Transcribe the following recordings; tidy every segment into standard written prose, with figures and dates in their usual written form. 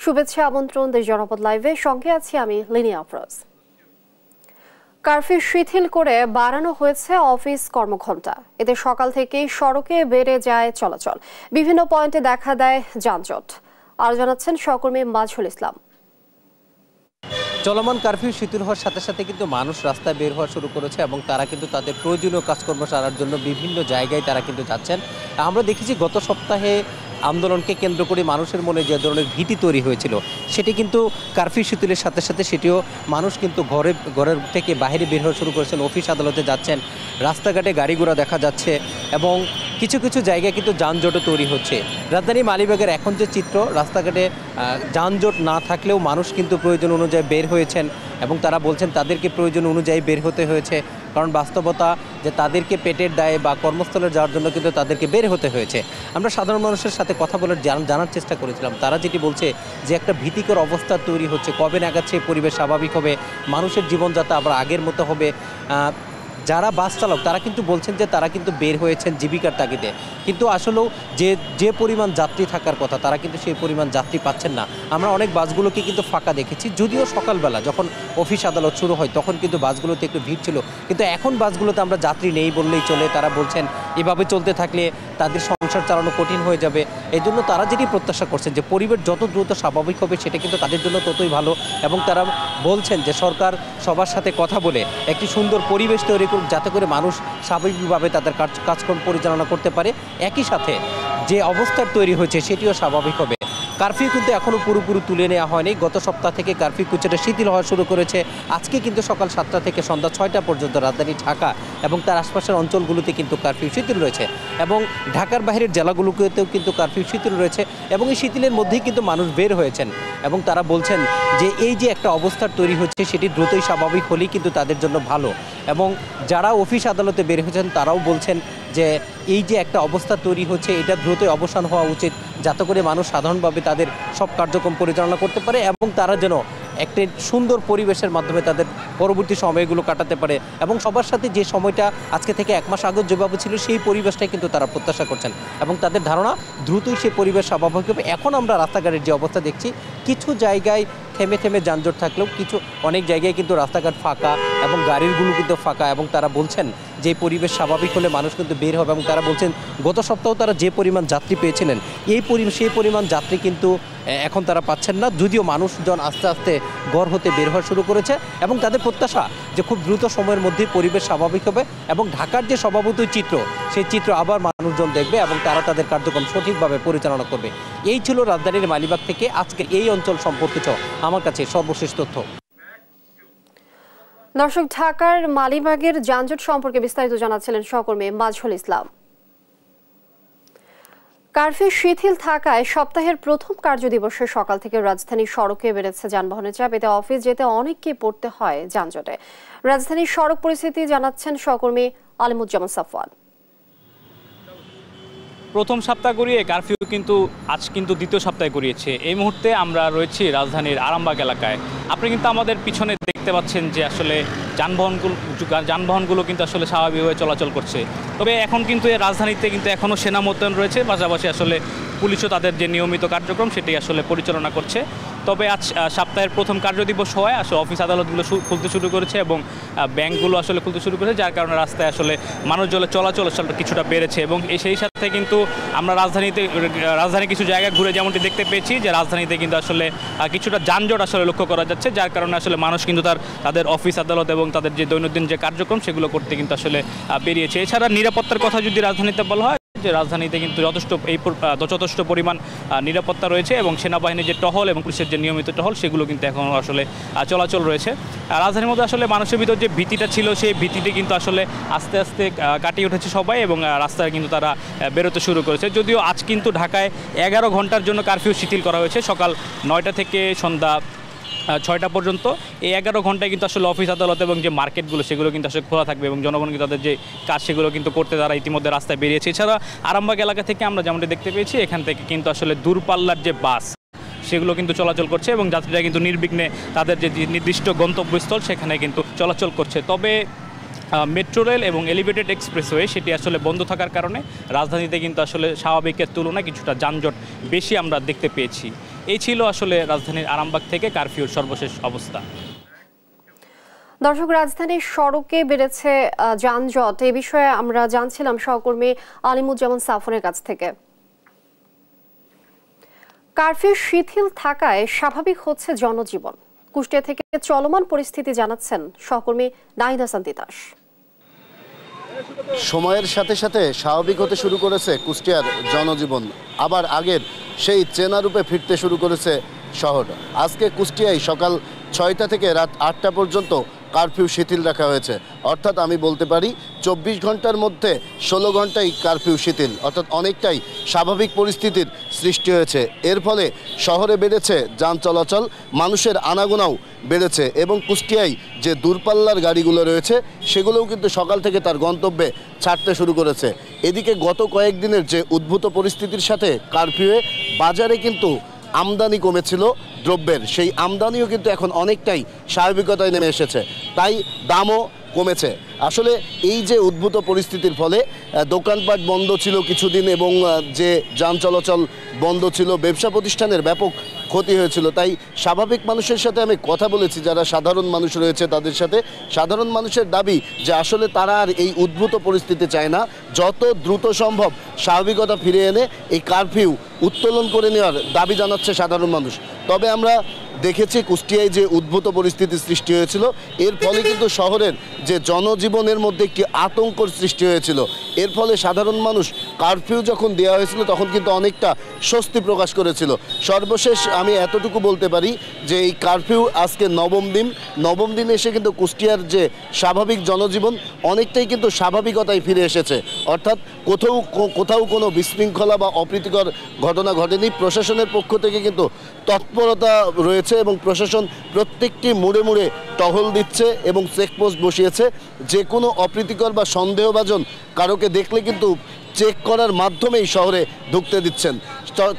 শুভেচ্ছা আমন্ত্রণ দেশ জনপদ লাইভে, সঙ্গে আছি আমি লিনি আফরোজ। কারফিউ শিথিল করে বাড়ানো হয়েছে অফিস কর্মঘণ্টা। এতে সকাল থেকেই সড়কে বেড়ে যায় চলাচল, বিভিন্ন পয়েন্টে দেখা দেয় যানজট। আরো জানাচ্ছেন সহকর্মী মাজহুল ইসলাম। চলমান কারফিউ শিথিল হওয়ার সাথে সাথে কিন্তু মানুষ রাস্তায় বের হওয়া শুরু করেছে এবং তারা কিন্তু তাদের প্রয়োজনীয় কাজকর্ম সারার জন্য বিভিন্ন জায়গায় তারা কিন্তু যাচ্ছেন। আমরা দেখেছি গত সপ্তাহে আন্দোলনকে কেন্দ্র করে মানুষের মনে যে ধরনের ভীতি তৈরি হয়েছিল, সেটি কিন্তু কারফিউ শিথিলের সাথে সাথে সেটিও মানুষ কিন্তু ঘরের থেকে বাইরে বের হওয়া শুরু করেছেন, অফিস আদালতে যাচ্ছেন, রাস্তাঘাটে গাড়ি ঘোড়া দেখা যাচ্ছে এবং কিছু কিছু জায়গায় কিন্তু যানজটও তৈরি হচ্ছে। রাজধানী মালিবাগের এখন যে চিত্র, রাস্তাঘাটে যানজট না থাকলেও মানুষ কিন্তু প্রয়োজন অনুযায়ী বের হয়েছেন এবং তারা বলছেন তাদেরকে প্রয়োজন অনুযায়ী বের হতে হয়েছে, কারণ বাস্তবতা যে তাদেরকে পেটের দায়ে বা কর্মস্থলে যাওয়ার জন্য কিন্তু তাদেরকে বের হতে হয়েছে। আমরা সাধারণ মানুষের সাথে কথা বলে জানার চেষ্টা করেছিলাম, তারা যেটি বলছে যে একটা ভীতিকর অবস্থা তৈরি হচ্ছে, কবে নাগাদ সেই পরিবেশ স্বাভাবিক হবে, মানুষের জীবনযাত্রা আবার আগের মতো হবে। যারা বাস চালক তারা কিন্তু বলছেন যে তারা কিন্তু বের হয়েছেন জীবিকার তাগিদে, কিন্তু আসলেও যে পরিমাণ যাত্রী থাকার কথা তারা কিন্তু সেই পরিমাণ যাত্রী পাচ্ছেন না। আমরা অনেক বাসগুলোকে কিন্তু ফাঁকা দেখেছি, যদিও সকালবেলা যখন অফিস আদালত শুরু হয় তখন কিন্তু বাসগুলোতে একটু ভিড় ছিল, কিন্তু এখন বাসগুলোতে আমরা যাত্রী নেই বললেই চলে। তারা বলছেন এভাবে চলতে থাকলে তাদের সংসার চালানো কঠিন হয়ে যাবে। এই জন্য তারা যেটি প্রত্যাশা করছেন যে পরিবেশ যত দ্রুত স্বাভাবিক হবে সেটা কিন্তু তাদের জন্য ততই ভালো, এবং তারা বলছেন যে সরকার সবার সাথে কথা বলে একটি সুন্দর পরিবেশ তৈরি করুক যাতে করে মানুষ স্বাভাবিকভাবে তাদের কাজকর্ম পরিচালনা করতে পারে। একই সাথে যে অবস্থার তৈরি হয়েছে সেটিও স্বাভাবিক হবে। কারফিউ কিন্তু এখনও পুরোপুরি তুলে নেওয়া হয়নি। গত সপ্তাহ থেকে কারফিউ কিছুটা শিথিল হওয়া শুরু করেছে। আজকে কিন্তু সকাল 7টা থেকে সন্ধ্যা 6টা পর্যন্ত রাজধানী ঢাকা এবং তার আশপাশের অঞ্চলগুলোতে কিন্তু কারফিউ শিথিল রয়েছে, এবং ঢাকার বাইরের জেলাগুলোতেও কিন্তু কারফিউ শিথিল রয়েছে, এবং এই শিথিলের মধ্যেই কিন্তু মানুষ বের হয়েছেন এবং তারা বলছেন যে এই যে একটা অবস্থার তৈরি হচ্ছে সেটি দ্রুতই স্বাভাবিক হলেই কিন্তু তাদের জন্য ভালো। এবং যারা অফিস আদালতে বের হয়েছেন তারাও বলছেন যে এই যে একটা অবস্থা তৈরি হচ্ছে এটা দ্রুতই অবসান হওয়া উচিত, যাতে করে মানুষ সাধারণভাবে তাদের সব কার্যক্রম পরিচালনা করতে পারে এবং তারা যেন একটি সুন্দর পরিবেশের মাধ্যমে তাদের পরবর্তী সময়গুলো কাটাতে পারে। এবং সবার সাথে যে সময়টা আজকে থেকে 1 মাস আগে যেভাবে ছিল সেই পরিবেশটাই কিন্তু তারা প্রত্যাশা করছেন এবং তাদের ধারণা দ্রুতই সেই পরিবেশ স্বাভাবিক হবে। এখন আমরা রাস্তাঘাটের যে অবস্থা দেখছি, কিছু জায়গায় থেমে থেমে যানজট থাকলেও অনেক জায়গায় কিন্তু রাস্তাঘাট ফাঁকা এবং গাড়িগুলো কিন্তু ফাঁকা, এবং তারা বলছেন যে পরিবেশ স্বাভাবিক হলে মানুষ কিন্তু বের হবে। এবং তারা বলছেন গত সপ্তাহ তারা যে পরিমাণ যাত্রী পেয়েছিলেন সেই পরিমাণ যাত্রী কিন্তু এখন তারা পাচ্ছেন না, যদিও মানুষজন আস্তে আস্তে ঘর হতে বের হওয়া শুরু করেছে এবং তাদের প্রত্যাশা যে খুব দ্রুত সময়ের মধ্যেই পরিবেশ স্বাভাবিক হবে এবং ঢাকার যে স্বভাবতই চিত্র সেই চিত্র আবার মানুষজন দেখবে এবং তারা তাদের কার্যক্রম সঠিকভাবে পরিচালনা করবে। এই ছিল রাজধানীর মালিবাগ থেকে আজকের এই অঞ্চল সম্পর্কিত আমার কাছে সর্বশেষ তথ্য। দর্শক, ঢাকার মালিবাগের যানজট সম্পর্কে বিস্তারিত জানাচ্ছিলেন সহকর্মী মাজহুল ইসলাম। কারফিউ শিথিল থাকায় সপ্তাহের প্রথম কার্যদিবসের সকাল থেকে রাজধানীর সড়কে বেড়েছে যানবাহনের চাপ। এতে অফিস যেতে অনেককে পড়তে হয় যানজটে। রাজধানীর সড়ক পরিস্থিতি জানাচ্ছেন সহকর্মী আলিমুজ্জামান সাফওয়ান। প্রথম সপ্তাহ গড়িয়ে কারফিউ কিন্তু আজ কিন্তু দ্বিতীয় সপ্তাহে গড়িয়েছে। এই মুহূর্তে আমরা রয়েছি রাজধানীর আরামবাগ এলাকায়। আপনি কিন্তু আমাদের পিছনে দেখতে পাচ্ছেন যে আসলে যানবাহনগুলো কিন্তু আসলে স্বাভাবিকভাবে চলাচল করছে। তবে এখন কিন্তু রাজধানীতে কিন্তু এখনও সেনা মোতায়েন রয়েছে, পাশাপাশি আসলে পুলিশও তাদের যে নিয়মিত কার্যক্রম সেটি আসলে পরিচালনা করছে। তবে আজ সপ্তাহের প্রথম কার্যদিবস হওয়ায় আসলে অফিস আদালতগুলো খুলতে শুরু করেছে এবং ব্যাংকগুলো আসলে খুলতে শুরু করেছে, যার কারণে রাস্তায় আসলে মানুষজনের চলাচল কিছুটা বেড়েছে। এবং সেই সাথে কিন্তু আমরা রাজধানী কিছু জায়গায় ঘুরে যেমনটি দেখতে পেয়েছি যে রাজধানীতে কিন্তু আসলে কিছুটা যানজট আসলে লক্ষ্য করা যাচ্ছে, যার কারণে আসলে মানুষ কিন্তু তাদের অফিস আদালত এবং তাদের যে দৈনন্দিন যে কার্যক্রম সেগুলো করতে কিন্তু আসলে বেরিয়েছে। এছাড়া নিরাপত্তার কথা যদি রাজধানীতে বলা হয়, যে রাজধানীতে কিন্তু যথেষ্ট পরিমাণ নিরাপত্তা রয়েছে এবং সেনাবাহিনীর যে টহল এবং পুলিশের যে নিয়মিত টহল সেগুলো কিন্তু এখন আসলে চলাচল রয়েছে। রাজধানীর মধ্যে আসলে মানুষের ভিতর যে ভীতিটা ছিল সেই ভীতিটি কিন্তু আসলে আস্তে আস্তে কাটিয়ে উঠেছে সবাই এবং রাস্তায় কিন্তু তারা বেরোতে শুরু করেছে। যদিও আজ কিন্তু ঢাকায় 11 ঘন্টার জন্য কারফিউ শিথিল করা হয়েছে, সকাল 9টা থেকে সন্ধ্যা 6টা পর্যন্ত। এই 11 ঘন্টায় কিন্তু আসলে অফিস আদালত এবং যে মার্কেটগুলো সেগুলো কিন্তু আসলে খোলা থাকবে এবং জনগণ কিন্তু তাদের যে কাজ সেগুলো কিন্তু করতে তারা ইতিমধ্যে রাস্তায় বেরিয়েছে। এছাড়া আরামবাগ এলাকা থেকে আমরা যেমনটি দেখতে পেয়েছি এখান থেকে কিন্তু আসলে দূরপাল্লার যে বাস সেগুলো কিন্তু চলাচল করছে এবং যাত্রীরা কিন্তু নির্বিঘ্নে তাদের যে নির্দিষ্ট গন্তব্যস্থল সেখানে কিন্তু চলাচল করছে। তবে মেট্রো রেল এবং এলিভেটেড এক্সপ্রেসওয়ে সেটি আসলে বন্ধ থাকার কারণে রাজধানীতে কিন্তু আসলে স্বাভাবিকের তুলনায় কিছুটা যানজট বেশি আমরা দেখতে পেয়েছি। এই ছিল আসলে রাজধানীর আরামবাগ থেকে কারফিউর সর্বশেষ অবস্থা। দর্শক, রাজধানীর সড়কে বেড়েছে যানজট। এ বিষয়ে আমরা জানছিলাম সহকর্মী আলিমুজ্জামান সাফনের কাছ থেকে। কারফিউ শিথিল থাকায় স্বাভাবিক হচ্ছে জনজীবন। কুষ্টিয়া থেকে চলমান পরিস্থিতি জানাচ্ছেন সহকর্মী নাহিদ হাসান তিতাস। সময়ের সাথে সাথে স্বাভাবিক হতে শুরু করেছে কুষ্টিয়ার জনজীবন, আবার আগের সেই চেনা রূপে ফিরতে শুরু করেছে শহর। আজকে কুষ্টিয়ায় সকাল 6টা থেকে রাত 8টা পর্যন্ত কারফিউ শিথিল রাখা হয়েছে। অর্থাৎ আমি বলতে পারি 24 ঘন্টার মধ্যে 16 ঘন্টাই কারফিউ শিথিল, অর্থাৎ অনেকটাই স্বাভাবিক পরিস্থিতির সৃষ্টি হয়েছে। এর ফলে শহরে বেড়েছে যান চলাচল, মানুষের আনাগোনাও বেড়েছে এবং কুষ্টিয়ায় যে দূরপাল্লার গাড়িগুলো রয়েছে সেগুলোও কিন্তু সকাল থেকে তার গন্তব্যে ছাড়তে শুরু করেছে। এদিকে গত কয়েকদিনের যে উদ্ভূত পরিস্থিতির সাথে কারফিউয়ে বাজারে কিন্তু আমদানি কমেছিল দ্রব্যের, সেই আমদানিও কিন্তু এখন অনেকটাই স্বাভাবিকতায় নেমে এসেছে, তাই দামও কমেছে। আসলে এই যে উদ্ভূত পরিস্থিতির ফলে দোকানপাট বন্ধ ছিল কিছুদিন এবং যে যান চলাচল বন্ধ ছিল, ব্যবসা প্রতিষ্ঠানের ব্যাপক ক্ষতি হয়েছিল। তাই স্বাভাবিক মানুষের সাথে আমি কথা বলেছি, যারা সাধারণ মানুষ রয়েছে তাদের সাথে। সাধারণ মানুষের দাবি যে আসলে তারা আর এই উদ্ভূত পরিস্থিতি চায় না, যত দ্রুত সম্ভব স্বাভাবিকতা ফিরে এনে এই কারফিউ উত্তোলন করে নেওয়ার দাবি জানাচ্ছে সাধারণ মানুষ। তবে আমরা দেখেছি কুষ্টিয়ায় যে উদ্ভূত পরিস্থিতির সৃষ্টি হয়েছিল, এর ফলে কিন্তু শহরের যে জনজীবনের মধ্যে একটি আতঙ্কর সৃষ্টি হয়েছিল। এর ফলে সাধারণ মানুষ কারফিউ যখন দেওয়া হয়েছিল তখন কিন্তু অনেকটা স্বস্তি প্রকাশ করেছিল। সর্বশেষ আমি এতটুকু বলতে পারি যে এই কারফিউ আজকে নবম দিন এসে কিন্তু কুষ্টিয়ার যে স্বাভাবিক জনজীবন অনেকটাই কিন্তু স্বাভাবিকতায় ফিরে এসেছে। অর্থাৎ কোথাও কোনো বিশৃঙ্খলা বা অপ্রীতিকর ঘটনা ঘটেনি। প্রশাসনের পক্ষ থেকে কিন্তু তৎপরতা রয়েছে এবং প্রশাসন প্রত্যেকটি মোড়ে মোড়ে টহল দিচ্ছে এবং চেকপোস্ট বসিয়েছে। যে কোনো অপ্রীতিকর বা সন্দেহভাজন কারোকে দেখলে কিন্তু চেক করার মাধ্যমেই শহরে ঢুকতে দিচ্ছেন।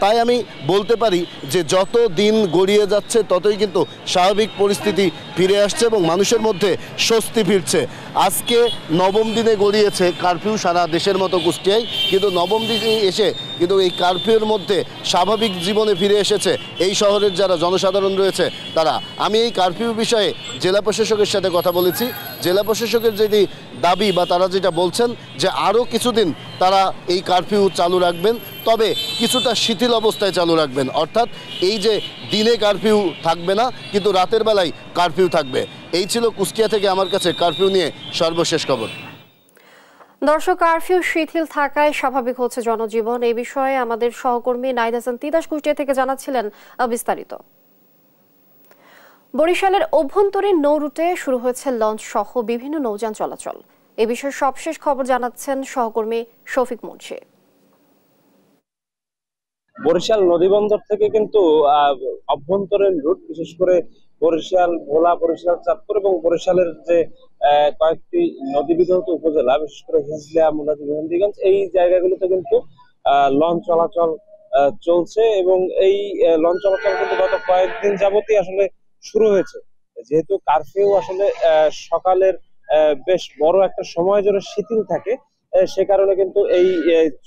তাই আমি বলতে পারি যে যত দিন গড়িয়ে যাচ্ছে ততই কিন্তু স্বাভাবিক পরিস্থিতি ফিরে আসছে এবং মানুষের মধ্যে স্বস্তি ফিরছে। আজকে নবম দিনে গড়িয়েছে কারফিউ সারা দেশের মতো কুষ্টিয়ায়, কিন্তু নবম দিনে এসে কিন্তু এই কারফিউর মধ্যে স্বাভাবিক জীবনে ফিরে এসেছে এই শহরের যারা জনসাধারণ রয়েছে তারা। আমি এই কারফিউ বিষয়ে জেলা প্রশাসকের সাথে কথা বলেছি। জেলা প্রশাসকের যদি দাবি বা তারা যেটা বলছেন যে আরও কিছুদিন তারা এই কারফিউ চালু রাখবেন, তবে কিছুটা শিথিল অবস্থায় চালু রাখবেন। অর্থাৎ এই যে দিনে কারফিউ থাকবে না, কিন্তু রাতের বেলায় কারফিউ থাকবে। এই ছিল কুষ্টিয়া থেকে আমার কাছে কারফিউ নিয়ে সর্বশেষ খবর। দর্শক, কারফিউ শিথিল থাকায় স্বাভাবিক হচ্ছে জনজীবন। এই বিষয়ে আমাদের সহকর্মী নাহিদ হাসান তিতাস কুষ্টিয়া থেকে জানাচ্ছিলেন বিস্তারিত। বরিশালের অভ্যন্তরীণ নৌ রুটে শুরু হয়েছে লঞ্চ সহ বিভিন্ন নৌযান চলাচল। এ বিষয়ে সবশেষ খবর জানাচ্ছেন সহকর্মী শফিক মুন্সি। বরিশাল নদীবন্দর থেকে কিন্তু অভ্যন্তরীণ রুট, বিশেষ করে বরিশাল ভোলা, বরিশাল চাঁদপুর এবং বরিশালের যে কয়েকটি নদী বিধৌত উপজেলা, বিশেষ করে হিজলা, মুলাদি, মেহেন্দিগঞ্জ, এই জায়গাগুলোতে কিন্তু লঞ্চ চলাচল চলছে এবং এই লঞ্চ চলাচল কিন্তু গত কয়েকদিন যাবতই আসলে শুরু হয়েছে। যেহেতু কারফিউ আসলে সকালের বেশ বড় একটা সময় জুড়ে শিথিল থাকে, সে কারণে কিন্তু এই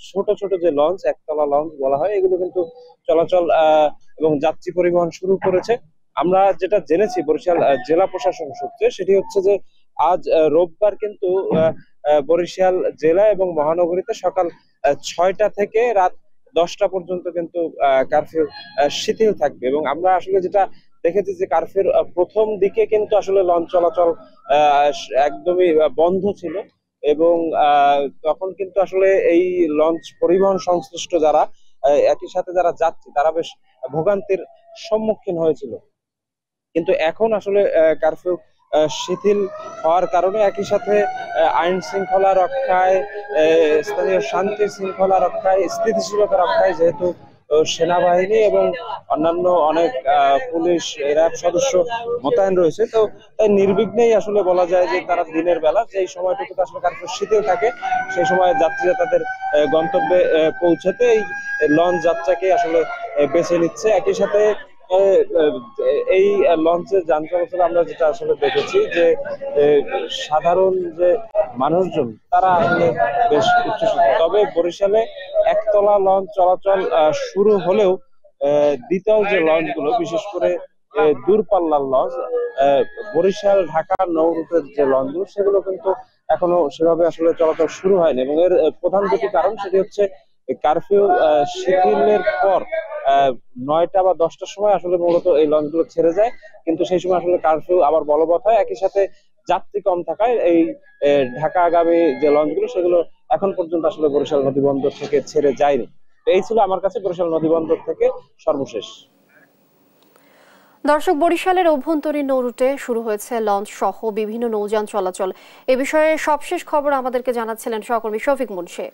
ছোট ছোট যে লঞ্চ, একতলা লঞ্চ বলা হয়, এগুলো কিন্তু চলাচল এবং যাত্রী পরিবহন শুরু করেছে। আমরা যেটা জেনেছি বরিশাল জেলা প্রশাসন সূত্রে, সেটি হচ্ছে যে আজ রোববার কিন্তু বরিশাল জেলা এবং মহানগরীতে সকাল 6টা থেকে রাত 10টা পর্যন্ত কিন্তু কারফিউ শিথিল থাকবে। এবং আমরা আসলে যেটা দেখেছি যে কারফিউর প্রথম দিকে কিন্তু আসলে লঞ্চ চলাচল একদমই বন্ধ ছিল এবং তখন কিন্তু আসলে এই লঞ্চ পরিবহন সংশ্লিষ্ট যারা, একই সাথে যারা যাত্রী, তারা বেশ ভোগান্তির সম্মুখীন হয়েছিল। কিন্তু এখন আসলে কারফিউ শিথিল হওয়ার কারণে একই সাথে আইন শৃঙ্খলা রক্ষায়, স্থানীয় শান্তি শৃঙ্খলা রক্ষায়, স্থিতিশীলতা রক্ষায় যেহেতু সেনাবাহিনী এবং অন্যান্য অনেক পুলিশ, র্যাব সদস্য মোতায়েন রয়েছে, তো তাই নির্বিঘ্নেই আসলে বলা যায় যে তারা দিনের বেলা যে সময়টুকু আসলে কারফিউ শিথিল থাকে, সেই সময় যাত্রীরা তাদের গন্তব্যে পৌঁছাতে এই লঞ্চ যাত্রাকে আসলে বেছে নিচ্ছে। একই সাথে এই লঞ্চের যান চলাচল আমরা যেটা আসলে দেখেছি যে সাধারণ যে মানুষজন তারা আসলে বেশ উচ্ছ্বসিত। তবে বরিশালে একতলা লঞ্চ চলাচল শুরু হলেও দ্বিতীয় যে লঞ্চগুলো, বিশেষ করে দূরপাল্লার লঞ্চ, বরিশাল ঢাকা নৌ রুটের যে লঞ্চগুলো, সেগুলো কিন্তু এখনো সেভাবে আসলে চলাচল শুরু হয়নি। এবং এর প্রধান দুটি কারণ, সেটি হচ্ছে কারফিউ শিথিলের পর 9টা বা 10টার সময় আসলে মূলত এই লঞ্চগুলো ছেড়ে যায়, কিন্তু সেই সময় আসলে কারফিউ আবার বলবৎ হয়। একই সাথে যাত্রী কম থাকায় এই ঢাকাগামী যে লঞ্চগুলো, সেগুলো এখন পর্যন্ত আসলে বরিশাল নদীবন্দর থেকে ছেড়ে যায়নি। এই ছিল আমার কাছে বরিশাল নদীবন্দর থেকে সর্বশেষ। দর্শক, বরিশালের অভ্যন্তরীণ নৌ রুটে শুরু হয়েছে লঞ্চ সহ বিভিন্ন নৌযান চলাচল। এ বিষয়ে সবশেষ খবর আমাদেরকে জানাচ্ছিলেন সহকর্মী শফিক মুন্সি।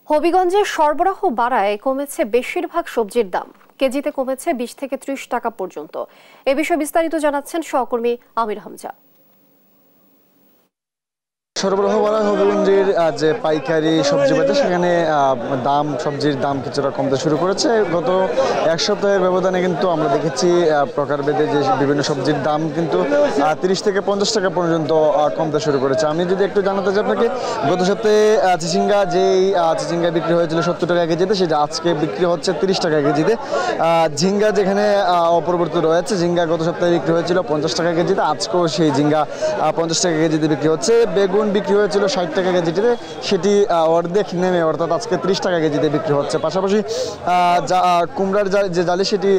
হবিগঞ্জে সরবরাহ বাড়ায় কমেছে বেশিরভাগ সবজির দাম, কেজিতে কমেছে 20 থেকে 30 টাকা পর্যন্ত। এ বিষয়ে বিস্তারিত জানাচ্ছেন সহকর্মী আমির হামজা। সরবরাহ বাড়ায় হবিগঞ্জের যে পাইকারি সবজি বাজার, সেখানে সবজির দাম কিছুটা কমতে শুরু করেছে। গত এক সপ্তাহের ব্যবধানে কিন্তু আমরা দেখেছি প্রকারভেদে যে বিভিন্ন সবজির দাম কিন্তু 30 থেকে 50 টাকা পর্যন্ত কমতে শুরু করেছে। আমি যদি একটু জানাতে চাই আপনাকে, গত সপ্তাহে চিচিঙ্গা চিচিঙ্গা বিক্রি হয়েছিল 70 টাকা কেজিতে, সেটা আজকে বিক্রি হচ্ছে 30 টাকা কেজিতে। ঝিঙ্গা যেখানে অপরিবর্তিত রয়েছে, ঝিঙ্গা গত সপ্তাহে বিক্রি হয়েছিল 50 টাকা কেজিতে, আজকেও সেই ঝিঙ্গা 50 টাকা কেজিতে বিক্রি হচ্ছে। বেগুন বিক্রি হয়েছিল 60 টাকা কেজিতে, সেটি অর্ধেক নেমে অর্থাৎ আজকে 30 টাকা কেজিতে বিক্রি হচ্ছে। পাশাপাশি কুমড়ার যে জালি, সেটি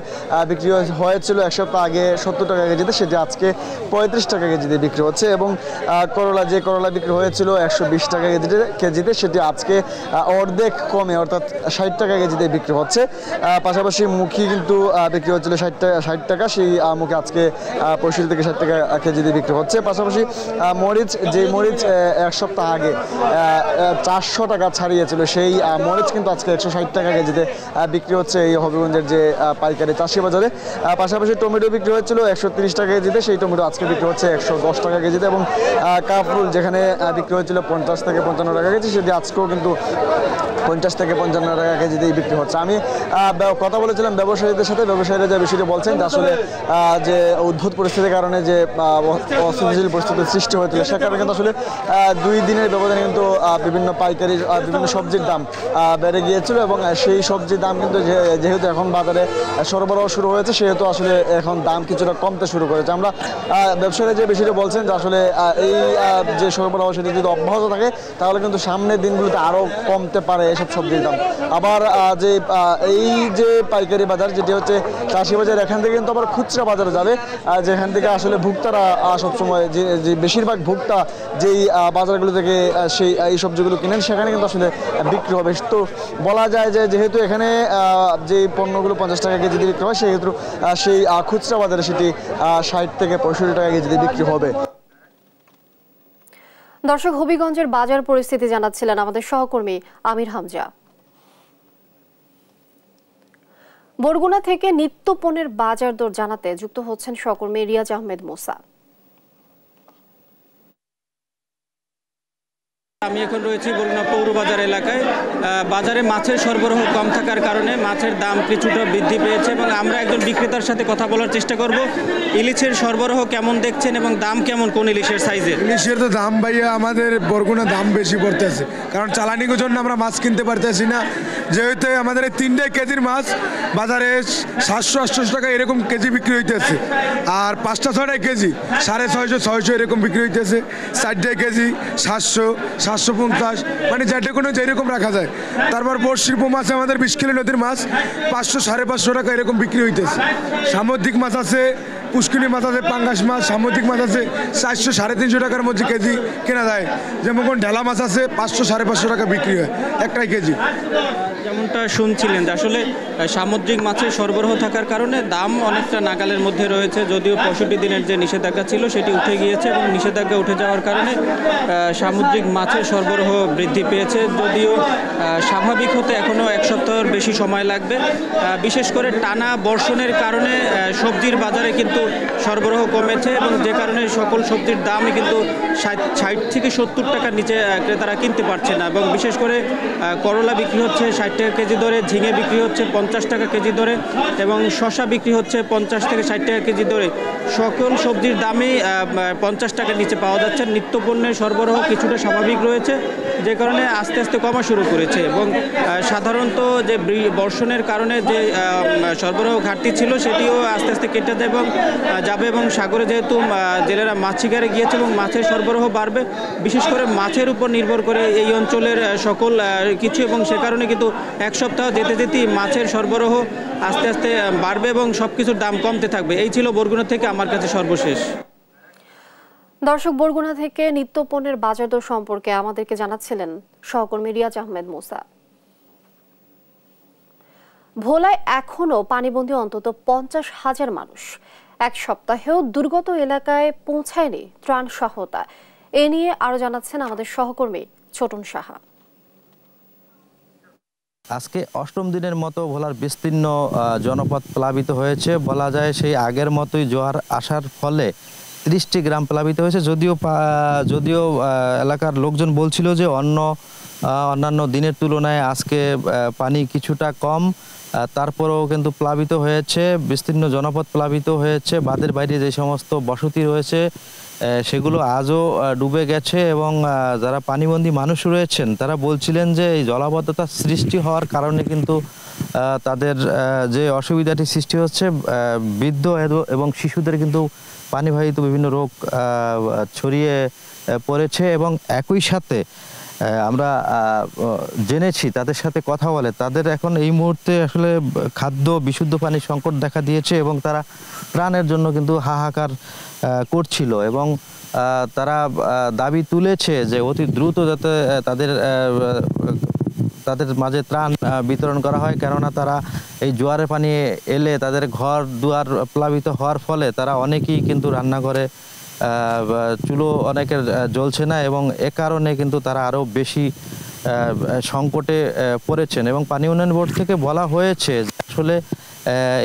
বিক্রি হয়েছিল এক সপ্তাহ আগে 70 টাকা কেজিতে, সেটি আজকে 35 টাকা কেজিতে বিক্রি হচ্ছে। এবং করলা বিক্রি হয়েছিল 120 টাকা কেজিতে, সেটি আজকে অর্ধেক কমে অর্থাৎ 60 টাকা কেজিতে বিক্রি হচ্ছে। পাশাপাশি মুখী কিন্তু বিক্রি হচ্ছিল 60 টাকা, সেই মুখে আজকে 65 থেকে 60 টাকা কেজিতে বিক্রি হচ্ছে। পাশাপাশি মরিচ এক সপ্তাহ আগে 400 টাকা ছাড়িয়েছিল, সেই মরিচ কিন্তু আজকে 160 টাকা কেজিতে বিক্রি হচ্ছে এই হবিগঞ্জের যে পাইকারি চাষি বাজারে। পাশাপাশি টমেটো বিক্রি হয়েছিল 130 টাকা কেজিতে, সেই টমেটো আজকে বিক্রি হচ্ছে 110 টাকা কেজিতে। এবং কাফরুল যেখানে বিক্রি হয়েছিল 50 থেকে 55 টাকা কেজি, সেটি আজকেও কিন্তু 50 থেকে 55 টাকা কেজিতেই বিক্রি হচ্ছে। আমি কথা বলেছিলাম ব্যবসায়ীদের সাথে, ব্যবসায়ীরা যে বিষয়টি বলছেন যে আসলে যে উদ্ভূত পরিস্থিতির কারণে যে অস্থিতিশীল পরিস্থিতির সৃষ্টি হয়েছিল, সে কারণে কিন্তু আসলে 2 দিনের ব্যবধানে কিন্তু বিভিন্ন পাইকারি বিভিন্ন সবজির দাম বেড়ে গিয়েছিল। এবং সেই সবজির দাম কিন্তু যেহেতু এখন বাজারে সরবরাহ শুরু হয়েছে, সেহেতু আসলে এখন দাম কিছুটা কমতে শুরু করেছে। আমরা ব্যবসায়ীরা যে বিষয়টি বলছেন যে আসলে এই যে সরবরাহ, সেটি যদি অব্যাহত থাকে তাহলে কিন্তু সামনের দিনগুলোতে আরও কমতে পারে এসব সবজির দাম। আবার যে এই যে পাইকারি বাজার, যেটি হচ্ছে চাষি বাজার, এখান থেকে কিন্তু আবার খুচরা বাজারে যাবে, যেখান থেকে আসলে ভোক্তারা সবসময় যে বেশিরভাগ ভোক্তা যেই বাজারগুলো থেকে এই সবজিগুলো কিনেন, সেখানে কিন্তু আসলে বিক্রি হবে। তো বলা যায় যে যেহেতু এখানে যে পণ্যগুলো 50 টাকা কেজিতে বিক্রি হয়, সেহেতু সেই খুচরা বাজারে সেটি 60 থেকে 65 টাকা কেজিতে বিক্রি হবে। দর্শক, হবিগঞ্জের বাজার পরিস্থিতি জানাচ্ছিলেন আমাদের সহকর্মী আমির হামজা। বরগুনা থেকে নিত্য পণ্যের বাজার দর জানাতে যুক্ত হচ্ছেন সহকর্মী রিয়াজ আহমেদ মুসা। আমি এখন রয়েছি বরগুনা পৌর বাজার এলাকায়। বাজারে মাছের সরবরাহ কম থাকার কারণে মাছের দাম কিছুটা বৃদ্ধি পেয়েছে এবং আমরা একজন বিক্রেতার সাথে কথা বলার চেষ্টা করব। ইলিশের সরবরাহ কেমন দেখছেন এবং দাম কেমন কোন ইলিশের সাইজের? ইলিশের তো দাম ভাইয়া আমাদের বরগুনা দাম বেশি পড়তেছে, কারণ চালানির জন্য আমরা মাছ কিনতে পারতেছি না। যেহেতু আমাদের 3 কেজির মাছ বাজারে 700-800 টাকা এরকম কেজি বিক্রি হইতেছে, আর 5টা-6টা কেজি 650-600 এরকম বিক্রি হইতেছে। 4টা কেজি 700-750, মানে যেটা কোনো যেরকম রাখা যায়। তারপর বড়শির মাছ আমাদের 20 কিলো নদীর মাছ 500-550 টাকা এরকম বিক্রি হইতেছে। সামুদ্রিক মাছ আছে, পুষ্কিনি মাছ আছে, পাঙ্গাস মাছ, সামুদ্রিক মাছ আছে 400-350 টাকার মধ্যে কেজি কেনা যায়। যেমন কোন ঢেলা মাছ আছে 500-550 টাকা বিক্রি হয় একটাই কেজি। যেমনটা শুনছিলেন যে আসলে সামুদ্রিক মাছের সরবরাহ থাকার কারণে দাম অনেকটা নাগালের মধ্যে রয়েছে। যদিও 65 দিনের যে নিষেধাজ্ঞা ছিল সেটি উঠে গিয়েছে এবং নিষেধাজ্ঞা উঠে যাওয়ার কারণে সামুদ্রিক মাছের সরবরাহ বৃদ্ধি পেয়েছে। যদিও স্বাভাবিক হতে এখনও 1 সপ্তাহের বেশি সময় লাগবে। বিশেষ করে টানা বর্ষণের কারণে সবজির বাজারে কিন্তু সরবরাহ কমেছে এবং যে কারণে সকল সবজির দামই কিন্তু 60 থেকে 70 টাকার নিচে ক্রেতারা কিনতে পারছে না। এবং বিশেষ করে করলা বিক্রি হচ্ছে 60 টাকা কেজি দরে, ঝিঙে বিক্রি হচ্ছে 50 টাকা কেজি দরে এবং শসা বিক্রি হচ্ছে 50 থেকে 60 টাকা কেজি দরে। সকল সবজির দামই 50 টাকার নিচে পাওয়া যাচ্ছে। নিত্যপণ্যের সরবরাহ কিছুটা স্বাভাবিক রয়েছে। রয়েছে, যে কারণে আস্তে আস্তে কমা শুরু করেছে। এবং সাধারণত যে বর্ষণের কারণে যে সরবরাহ ঘাটতি ছিল সেটিও আস্তে আস্তে কেটে যাবে এবং সাগরে যেহেতু জেলেরা মাছ শিকারে গিয়েছে এবং মাছের সরবরাহ বাড়বে, বিশেষ করে মাছের উপর নির্ভর করে এই অঞ্চলের সকল কিছু, এবং সে কারণে কিন্তু এক সপ্তাহ যেতে যেতেই মাছের সরবরাহ আস্তে আস্তে বাড়বে এবং সব কিছুর দাম কমতে থাকবে। এই ছিল বরগুনা থেকে আমার কাছে সর্বশেষ। দর্শক, বরগুনা থেকে নিত্যপণ্যের বাজার দর সম্পর্কে আমাদেরকে জানাচ্ছিলেন সহকর্মী রিয়াজ আহমেদ মুসা। ভোলায় এখনো পানিবন্দী অন্তত 50,000 মানুষ। এক সপ্তাহেও দুর্গত এলাকায় পৌঁছায়নি ত্রাণ সহায়তা। এ নিয়ে আরো জানাচ্ছেন আমাদের সহকর্মী ছোটন সাহা। আজকে অষ্টম দিনের মতো ভোলার বিস্তীর্ণ জনপদ প্লাবিত হয়েছে। বলা যায় সেই আগের মতোই জোয়ার আসার ফলে 30টি গ্রাম প্লাবিত হয়েছে। যদিও এলাকার লোকজন বলছিল যে অন্যান্য দিনের তুলনায় আজকে পানি কিছুটা কম, তারপরেও কিন্তু প্লাবিত হয়েছে, বিস্তীর্ণ জনপদ প্লাবিত হয়েছে। বাঁধের বাইরে যে সমস্ত বসতি রয়েছে সেগুলো আজও ডুবে গেছে এবং যারা পানিবন্দী মানুষ রয়েছেন তারা বলছিলেন যে এই জলাবদ্ধতা সৃষ্টি হওয়ার কারণে কিন্তু তাদের যে অসুবিধাটি সৃষ্টি হচ্ছে, বৃদ্ধ এবং শিশুদের কিন্তু পানিবাহিত বিভিন্ন রোগ ছড়িয়ে পড়েছে। এবং একই সাথে আমরা জেনেছি তাদের সাথে কথা বলে, তাদের এখন এই মুহূর্তে আসলে খাদ্য বিশুদ্ধ পানির সংকট দেখা দিয়েছে এবং তারা ত্রাণের জন্য কিন্তু হাহাকার করছিল এবং তারা দাবি তুলেছে যে অতি দ্রুত যাতে তাদের মাঝে ত্রাণ বিতরণ করা হয়, কেননা তারা এই জোয়ারের পানি এলে তাদের ঘর দুয়ার প্লাবিত হওয়ার ফলে তারা অনেকেই কিন্তু রান্নাঘরে চুলো অনেকের জ্বলছে না এবং এ কারণে কিন্তু তারা আরও বেশি সংকটে পড়েছেন। এবং পানি উন্নয়ন বোর্ড থেকে বলা হয়েছে আসলে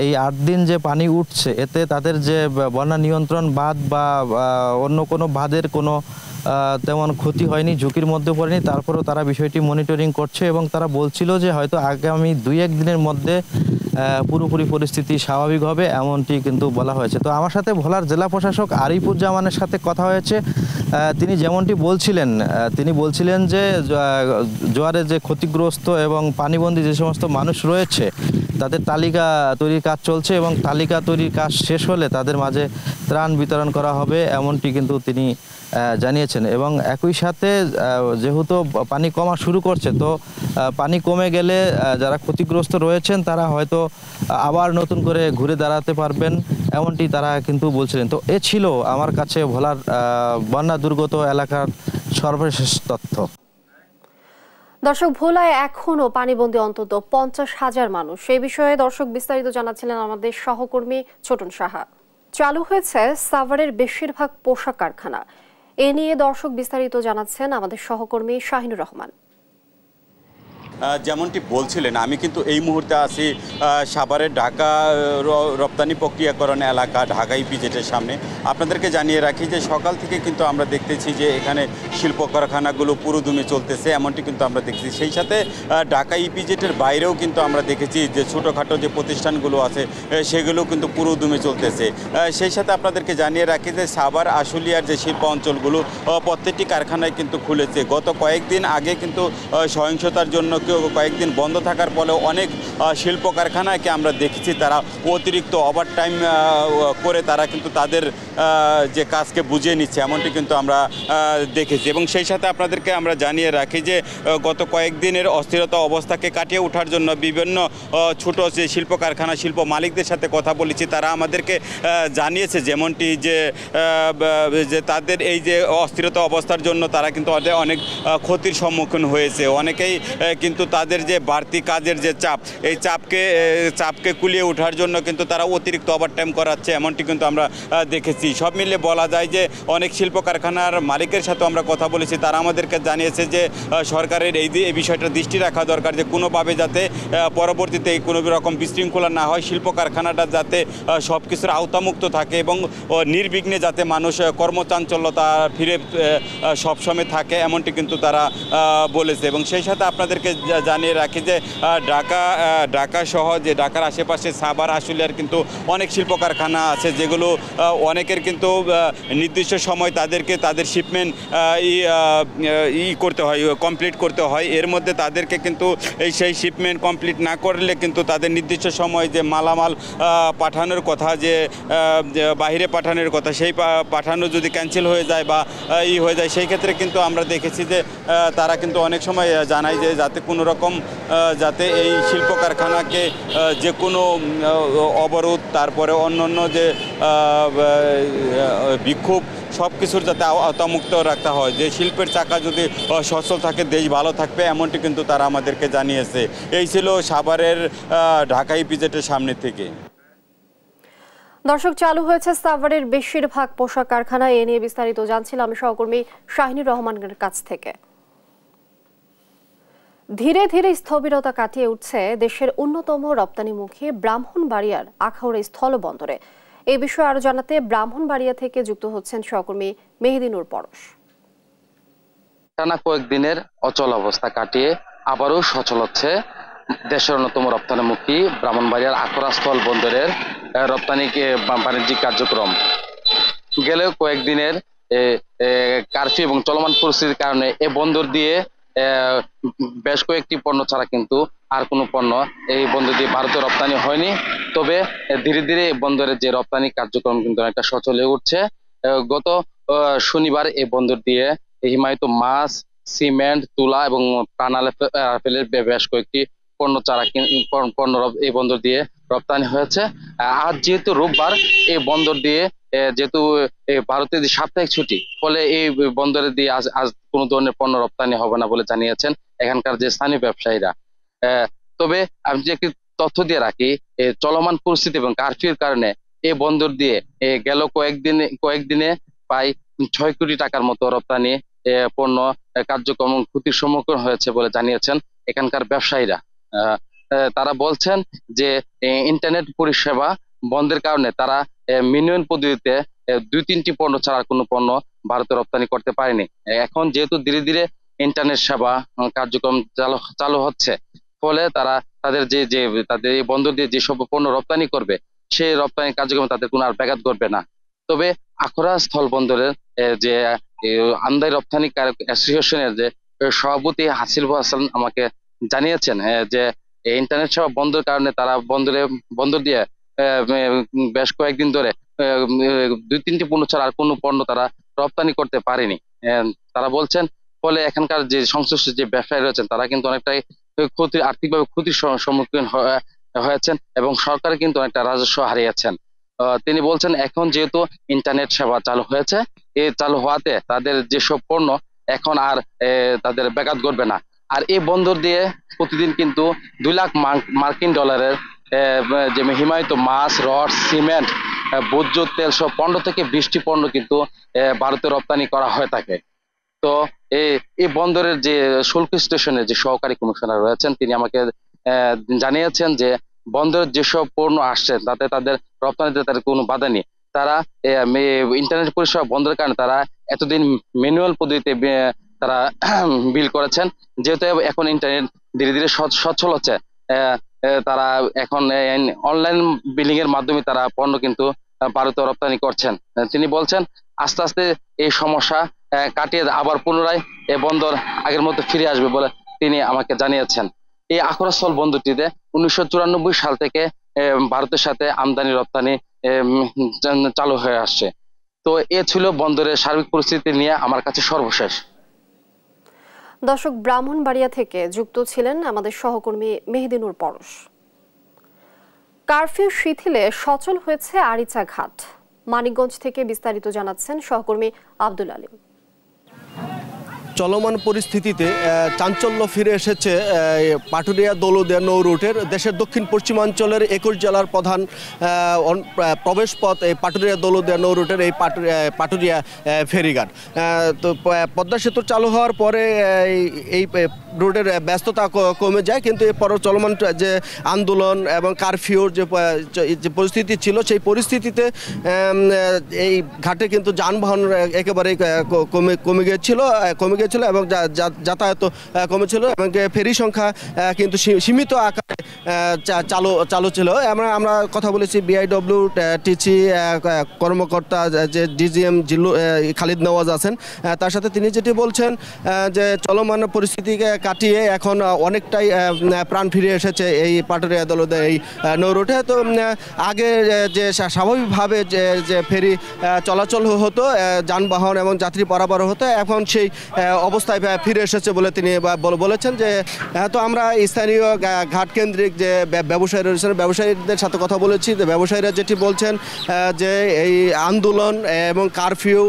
এই 8 দিন যে পানি উঠছে এতে তাদের যে বন্যা নিয়ন্ত্রণ বাঁধ বা অন্য কোনো বাঁধের কোনো তেমন ক্ষতি হয়নি, ঝুঁকির মধ্যে পড়েনি। তারপরেও তারা বিষয়টি মনিটরিং করছে এবং তারা বলছিল যে হয়তো আগামী 2-1 দিনের মধ্যে পুরোপুরি পরিস্থিতি স্বাভাবিক হবে, এমনটি কিন্তু বলা হয়েছে। তো আমার সাথে ভোলার জেলা প্রশাসক আরিফুজ্জামানের সাথে কথা হয়েছে। তিনি যেমনটি বলছিলেন যে জোয়ারে যে ক্ষতিগ্রস্ত এবং পানিবন্দী যে সমস্ত মানুষ রয়েছে তাদের তালিকা তৈরির কাজ চলছে এবং তালিকা তৈরির কাজ শেষ হলে তাদের মাঝে ত্রাণ বিতরণ করা হবে, এমনটি কিন্তু তিনি জানিয়েছেন। এবং একই সাথে যেহেতু পানি কমা শুরু করছে, তো পানি কমে গেলে যারা ক্ষতিগ্রস্ত রয়েছেন তারা হয়তো আবার নতুন করে ঘুরে দাঁড়াতে পারবেন, এমনটি তারা কিন্তু বলছিলেন। তো এ ছিল আমার কাছে ভোলার বন্যা দুর্গত এলাকার সর্বশেষ তথ্য। দর্শক, ভোলায় এখনো পানিবন্দী অন্তত 50,000 মানুষ। এই বিষয়ে দর্শক বিস্তারিত জানাচ্ছিলেন আমাদের সহকর্মী ছোটন সাহা। চালু হয়েছে সাভারের বেশিরভাগ পোশাক কারখানা। এ নিয়ে দর্শক বিস্তারিত জানাচ্ছেন আমাদের সহকর্মী শাহিনুর রহমান। যেমনটি বলছিলেন, আমি কিন্তু এই মুহূর্তে আছি সাভারের ঢাকা রপ্তানি প্রক্রিয়াকরণ এলাকা ঢাকা ইপিজেটের সামনে। আপনাদেরকে জানিয়ে রাখি যে সকাল থেকে কিন্তু আমরা দেখতেছি যে এখানে শিল্প কারখানাগুলো পুরোদমে চলতেছে, এমনটি কিন্তু আমরা দেখছি। সেই সাথে ঢাকা ইপিজেটের বাইরেও কিন্তু আমরা দেখেছি যে ছোটোখাটো যে প্রতিষ্ঠানগুলো আছে সেগুলো কিন্তু পুরোদমে চলতেছে। সেই সাথে আপনাদেরকে জানিয়ে রাখি যে সাভার আশুলিয়ার যে শিল্প অঞ্চলগুলো প্রত্যেকটি কারখানায় কিন্তু খুলেছে। গত কয়েকদিন আগে কিন্তু সহিংসতার জন্য কয়েকদিন বন্ধ থাকার ফলেও অনেক শিল্প কারখানাকে আমরা দেখেছি তারা অতিরিক্ত ওভারটাইম করে তারা কিন্তু তাদের যে কাজকে বুঝিয়ে নিচ্ছে, এমনটি কিন্তু আমরা দেখেছি। এবং সেই সাথে আপনাদেরকে আমরা জানিয়ে রাখি যে গত কয়েকদিনের অস্থিরতা অবস্থাকে কাটিয়ে ওঠার জন্য বিভিন্ন ছোট যে শিল্প কারখানা শিল্প মালিকদের সাথে কথা বলেছি, তারা আমাদেরকে জানিয়েছে যেমনটি যে তাদের এই যে অস্থিরতা অবস্থার জন্য তারা কিন্তু অনেক ক্ষতির সম্মুখীন হয়েছে। অনেকেই কিন্তু তাদের যে বাড়তি কাজের যে চাপ, এই চাপকে কুলিয়ে ওঠার জন্য কিন্তু তারা অতিরিক্ত ওভারটাইম করাচ্ছে, এমনটি কিন্তু আমরা দেখেছি। সব মিলিয়ে বলা যায় যে অনেক শিল্প কারখানার মালিকের সাথে আমরা কথা বলেছি, তারা আমাদেরকে জানিয়েছে যে সরকারের এই বিষয়টা দৃষ্টি রাখা দরকার, যে কোনোভাবে যাতে পরবর্তীতে কোনো রকম বিশৃঙ্খলা না হয়, শিল্প কারখানাটা যাতে সব কিছুর আওতামুক্ত থাকে এবং নির্বিঘ্নে যাতে মানুষ কর্মচাঞ্চল্যতা ফিরে সবসময় থাকে, এমনটি কিন্তু তারা বলেছে। এবং সেই সাথে আপনাদেরকে জানিয়ে রাখি যে ঢাকা সহ যে ঢাকার আশেপাশে সাভার আশুলিয়ার কিন্তু অনেক শিল্প কারখানা আছে, যেগুলো অনেকের কিন্তু নির্দিষ্ট সময় তাদেরকে তাদের শিপমেন্ট করতে হয়, কমপ্লিট করতে হয়। এর মধ্যে তাদেরকে কিন্তু সেই শিপমেন্ট কমপ্লিট না করলে কিন্তু তাদের নির্দিষ্ট সময় যে মালামাল পাঠানোর কথা, যে বাইরে পাঠানোর কথা, সেই পাঠানো যদি ক্যান্সেল হয়ে যায় বা হয়ে যায়, সেই ক্ষেত্রে কিন্তু আমরা দেখেছি যে তারা কিন্তু অনেক সময় জানায় যে যাতে কোনো রকম যাতে এই শিল্প কারখানাকে যে কোনো অবরোধ, তারপরে অন্যান্য যে বিক্ষোভ, সব কিছুর যাতে আওতামুক্ত রাখতে হয়, যে শিল্পের চাকা যদি সচল থাকে দেশ ভালো থাকবে, এমনটি কিন্তু তারা আমাদেরকে জানিয়েছে। এই ছিল সাভারের ঢাকা ইপিজেডের সামনে থেকে। দর্শক, চালু হয়েছে সাভারের বেশিরভাগ পোশাক কারখানা। এ নিয়ে বিস্তারিত জানছিলাম সহকর্মী শাহিনুর রহমানের কাছ থেকে। ধীরে ধীরে স্থবিরতা কাটিয়ে উঠছে দেশের অন্যতম রপ্তানিমুখী ব্রাহ্মণবাড়িয়ার আখাউড়া স্থলবন্দরে। এই বিষয়ে আরো জানাতে ব্রাহ্মণবাড়িয়া থেকে যুক্ত হচ্ছেন সহকর্মী মেহেদিনুর পরশ। টানা কয়েকদিনের অচল অবস্থা কাটিয়ে আবারও সচল হচ্ছে দেশের অন্যতম রপ্তানিমুখী ব্রাহ্মণবাড়িয়ার আখাউড়া স্থল বন্দরের রপ্তানি বাণিজ্যিক কার্যক্রম। গেলেও কয়েকদিনের কারফিউ এবং চলমান পরিস্থিতির কারণে এ বন্দর দিয়ে বেশ কয়েকটি পণ্য ছাড়া কিন্তু আর কোনো পণ্য এই বন্দর দিয়ে ভারতে রপ্তানি হয়নি। তবে ধীরে ধীরে এই বন্দরের যে রপ্তানি কার্যক্রম কিন্তু অনেকটা সচল হয়ে উঠছে। গত শনিবার এই বন্দর দিয়ে হিমায়িত মাছ, সিমেন্ট, তুলা এবং কানাল আপেলের বেশ কয়েকটি পণ্য এই বন্দর দিয়ে রপ্তানি হয়েছে। আজ যেহেতু রোববার, এই বন্দর দিয়ে যেহেতু ভারতের যে সাপ্তাহিক ছুটি, ফলে এই বন্দরে দিয়ে আজ কোনো ধরনের পণ্য রপ্তানি হবে না বলে জানিয়েছেন এখানকার যে স্থানীয় ব্যবসায়ীরা। তবে আমি যে একটি তথ্য দিয়ে রাখি, চলমান পরিস্থিতি এবং কারফিউর কারণে এই বন্দর দিয়ে গেল কয়েকদিনে প্রায় 6 কোটি টাকার মতো রপ্তানি পণ্য কার্যক্রম ক্ষতির সম্মুখীন হয়েছে বলে জানিয়েছেন এখানকার ব্যবসায়ীরা। তারা বলছেন যে ইন্টারনেট পরিষেবা বন্ধের কারণে তারা ম্যানুয়াল পদ্ধতিতে 2-3টি পণ্য ছাড়া কোনো পণ্য ভারতে রপ্তানি করতে পারেনি। এখন যেহেতু ধীরে ধীরে ইন্টারনেট সেবা কার্যক্রম চালু হচ্ছে, ফলে তারা তাদের তাদের এই বন্দর দিয়ে যেসব পণ্য রপ্তানি করবে, সেই রপ্তানি কার্যক্রম তাদের কোনো আর ব্যাঘাত ঘটবে না। তবে আখাউড়া স্থল বন্দরের যে আমদানি রপ্তানিকারক অ্যাসোসিয়েশনের যে সভাপতি হাসিল হাসান আমাকে জানিয়েছেন যে ইন্টারনেট সেবা বন্ধের কারণে তারা বন্দর দিয়ে বেশ কয়েকদিন ধরে 2-3টি পণ্য ছাড়া আর কোনো পণ্য তারা রপ্তানি করতে পারেনি। তারা বলছেন ফলে এখানকার যে সংশ্লিষ্ট যে ব্যবসায়ী রয়েছেন তারা কিন্তু অনেকটাই আর্থিকভাবে ক্ষতির সম্মুখীন হয়েছেন এবং সরকার কিন্তু অনেকটা রাজস্ব হারিয়েছেন। তিনি বলছেন এখন যেহেতু ইন্টারনেট সেবা চালু হয়েছে, এই চালু হওয়াতে তাদের যেসব পণ্য এখন আর তাদের ব্যাঘাত ঘটবে না। আর এই বন্দর দিয়ে প্রতিদিন কিন্তু 2 লাখ মার্কিন ডলারের যে হিমায়িত মাছ, রড, সিমেন্ট, বিদ্যুৎ, তেল সহ 15 থেকে 20টি পণ্য কিন্তু ভারতে রপ্তানি করা হয়ে থাকে। তো এই বন্দরের যে শুল্ক স্টেশনের যে সহকারী কমিশনার রয়েছেন তিনি আমাকে জানিয়েছেন যে বন্দরের যেসব পণ্য আসছে তাতে তাদের রপ্তানিতে তাদের কোনো বাধা নেই। তারা ইন্টারনেট পরিষেবা বন্ধের কারণে তারা এতদিন ম্যানুয়াল পদ্ধতিতে তারা বিল করেছেন, যেহেতু এখন ইন্টারনেট ধীরে ধীরে সচ্ছল হচ্ছে, তারা এখন অনলাইন বিলিং এর মাধ্যমে তারা পণ্য কিন্তু ভারতে রপ্তানি করছেন। তিনি বলছেন আস্তে আস্তে এই সমস্যা কাটিয়ে আবার পুনরায় এই বন্দর আগের মতো ফিরে আসবে বলে তিনি আমাকে জানিয়েছেন। এই আখাউড়া স্থল বন্দরটিতে 1994 সাল থেকে ভারতের সাথে আমদানি রপ্তানি চালু হয়ে আসছে। তো এ ছিল বন্দরের সার্বিক পরিস্থিতি নিয়ে আমার কাছে সর্বশেষ। দর্শক, ব্রাহ্মণবাড়িয়া থেকে যুক্ত ছিলেন আমাদের সহকর্মী মেহেদিনুর পরশ। কারফিউ শিথিলে সচল হয়েছে আরিচা ঘাট। মানিকগঞ্জ থেকে বিস্তারিত জানাচ্ছেন সহকর্মী আব্দুল আলিম। চলমান পরিস্থিতিতে চাঞ্চল্য ফিরে এসেছে পাটুরিয়া দৌলতদিয়া নৌ রুটের। দেশের দক্ষিণ পশ্চিমাঞ্চলের 21 জেলার প্রধান প্রবেশ পথ এই পাটুরিয়া দৌলতদিয়া নৌ রুটের এই পাটুরিয়া ফেরিঘাট। তো পদ্মা সেতু চালু হওয়ার পরে এই রোডের ব্যস্ততা কমে যায়, কিন্তু এরপরও চলমান যে আন্দোলন এবং কারফিউর যে পরিস্থিতি ছিল সেই পরিস্থিতিতে এই ঘাটে কিন্তু যানবাহন একেবারেই কমে গিয়েছিল গেছিল এবং যাতায়াত কমেছিল এবং ফেরি সংখ্যা কিন্তু সীমিত আকারে চালু ছিল। আমরা কথা বলেছি বিআইডব্লিউ টিসি কর্মকর্তা যে ডিজিএম জিল্লু খালিদ নওয়াজ আছেন, তার সাথে তিনি যেটি বলছেন যে চলমান পরিস্থিতিকে কাটিয়ে এখন অনেকটাই প্রাণ ফিরে এসেছে এই পাটুরিয়া দলুদিয়া এই নৌ রুটে। তো আগে যে স্বাভাবিকভাবে যে ফেরি চলাচল হতো, যানবাহন এবং যাত্রী পারাপার হতো, এখন সেই অবস্থায় ফিরে এসেছে বলে তিনি বলেছেন। যে তো আমরা স্থানীয় ঘাট কেন্দ্রিক যে ব্যবসায়ী রয়েছেন, ব্যবসায়ীদের সাথে কথা বলেছি। ব্যবসায়ীরা যেটি বলছেন যে এই আন্দোলন এবং কারফিউ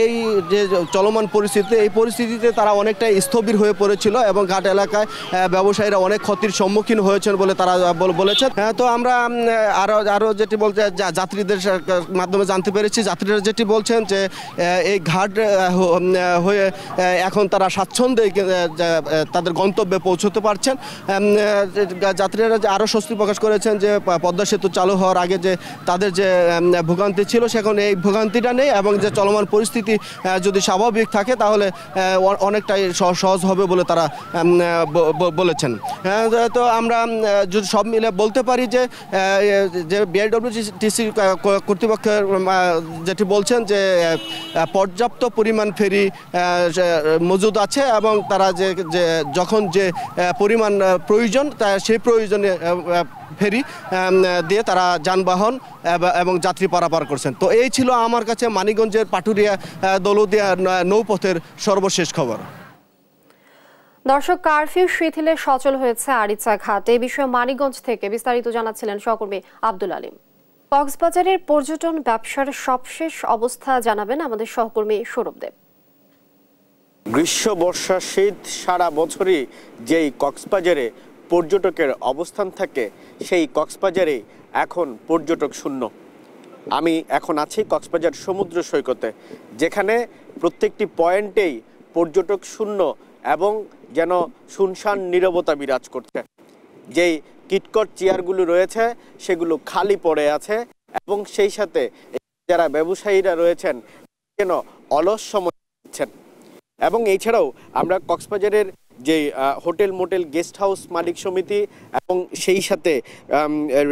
এই যে চলমান পরিস্থিতি, এই পরিস্থিতিতে তারা অনেকটাই স্থবির হয়ে পড়েছিল এবং ঘাট এলাকায় ব্যবসায়ীরা অনেক ক্ষতির সম্মুখীন হয়েছেন বলে তারা বলেছেন। তো আমরা আরও যেটি বলতে যাত্রীদের মাধ্যমে জানতে পেরেছি, যাত্রীরা যেটি বলছেন যে এই ঘাট হয়ে এখন তারা স্বাচ্ছন্দ্যে তাদের গন্তব্যে পৌঁছতে পারছেন। যাত্রীরা আরও স্বস্তি প্রকাশ করেছেন যে পদ্মা সেতু চালু হওয়ার আগে যে তাদের যে ভোগান্তি ছিল সেখানে এই ভোগান্তিটা নেই এবং যে চলমান পরিস্থিতি যদি স্বাভাবিক থাকে তাহলে অনেকটাই সহজ হবে বলে তারা বলেছেন। তো আমরা যদি সব মিলে বলতে পারি যে বিআইডব্লিউটিসি কর্তৃপক্ষের যেটি বলছেন যে পর্যাপ্ত পরিমাণ ফেরি মজুদ আছে এবং তারা যে যখন যে পরিমাণ প্রয়োজন সেই প্রয়োজনে ফেরি দিয়ে তারা যানবাহন এবং যাত্রী পারাপার করছেন। তো এই ছিল আমার কাছে মানিকগঞ্জের পাটুরিয়া দলুদিয়া নৌপথের সর্বশেষ খবর। দর্শক, কারফিউ শিথিলে সচল হয়েছে আরিচা ঘাট। এই বিষয়ে মানিকগঞ্জ থেকে বিস্তারিত জানাচ্ছিলেন সহকর্মী আব্দুল আলিম। কক্সবাজারের পর্যটন ব্যবসার সবশেষ অবস্থা জানাবেন আমাদের সহকর্মী সৌরভ দেব। গ্রীষ্ম, বর্ষা, শীত সারা বছরই যেই কক্সবাজারে পর্যটকের অবস্থান থাকে, সেই কক্সবাজারে এখন পর্যটক শূন্য। আমি এখন আছি কক্সবাজার সমুদ্র সৈকতে, যেখানে প্রত্যেকটি পয়েন্টেই পর্যটক শূন্য এবং যেন শুনশান নীরবতা বিরাজ করছে। যেই কিটকট চেয়ারগুলো রয়েছে সেগুলো খালি পড়ে আছে এবং সেই সাথে যারা ব্যবসায়ীরা রয়েছেন যেন অলস সময় দিচ্ছেন। এবং এছাড়াও আমরা কক্সবাজারের যে হোটেল, মোটেল, গেস্ট হাউস মালিক সমিতি এবং সেই সাথে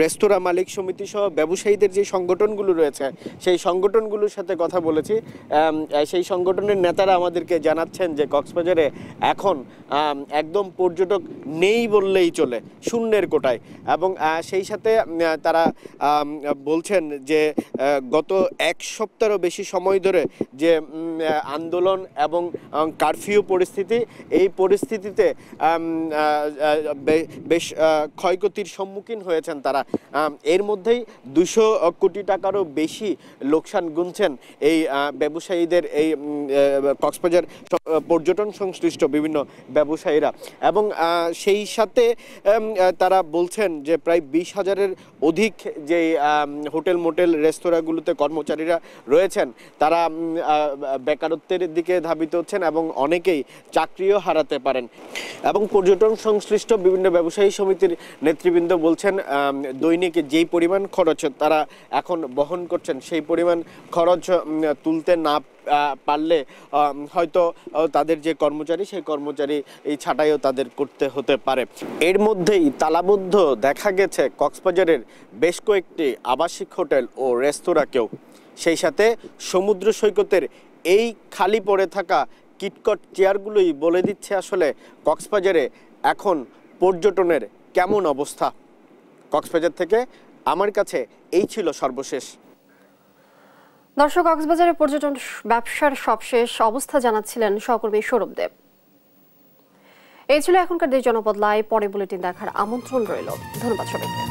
রেস্তোরাঁ মালিক সমিতি সহ ব্যবসায়ীদের যে সংগঠনগুলো রয়েছে সেই সংগঠনগুলোর সাথে কথা বলেছি। সেই সংগঠনের নেতারা আমাদেরকে জানাচ্ছেন যে কক্সবাজারে এখন একদম পর্যটক নেই বললেই চলে, শূন্যের কোটায়। এবং সেই সাথে তারা বলছেন যে গত এক সপ্তাহেরও বেশি সময় ধরে যে আন্দোলন এবং কারফিউ পরিস্থিতি, এই পরিস্থিতিতে বেশ ক্ষয়ক্ষতির সম্মুখীন হয়েছেন তারা। এর মধ্যেই 200 কোটি টাকারও বেশি লোকসান গুনছেন এই ব্যবসায়ীদের, এই কক্সবাজার পর্যটন সংশ্লিষ্ট বিভিন্ন ব্যবসায়ীরা। এবং সেই সাথে তারা বলছেন যে প্রায় 20,000-এর অধিক যে হোটেল, মোটেল, রেস্তোরাঁগুলোতে কর্মচারীরা রয়েছেন তারা বেকারত্বের দিকে ধাবিত হচ্ছেন এবং অনেকেই চাকরিও হারাতে পারেন। এবং পর্যটন সংশ্লিষ্ট বিভিন্ন ব্যবসায়ী সমিতির নেতৃবৃন্দ বলছেন দৈনিক যেই পরিমাণ খরচ তারা এখন বহন করছেন সেই পরিমাণ খরচ তুলতে না পারলে হয়তো তাদের যে কর্মচারী সেই কর্মচারী এই ছাঁটাইও তাদের করতে হতে পারে। এর মধ্যেই তালাবদ্ধ দেখা গেছে কক্সবাজারের বেশ কয়েকটি আবাসিক হোটেল ও রেস্তোরাঁকেও। সেই সাথে সমুদ্র সৈকতের এই খালি পড়ে থাকা কিটকট চেয়ারগুলোই বলে দিচ্ছে আসলে কক্সবাজারে এখন পর্যটনের কেমন অবস্থা। কক্সবাজার থেকে আমার কাছে এই ছিল সর্বশেষ। দর্শক, কক্সবাজারের পর্যটন ব্যবসার সবশেষ অবস্থা জানাচ্ছিলেন সহকর্মী সৌরভ দেব। এই ছিল এখনকার দেশ জনপদ লাইভ। পরে বুলেটিন দেখার আমন্ত্রণ রইল। ধন্যবাদ সবাইকে।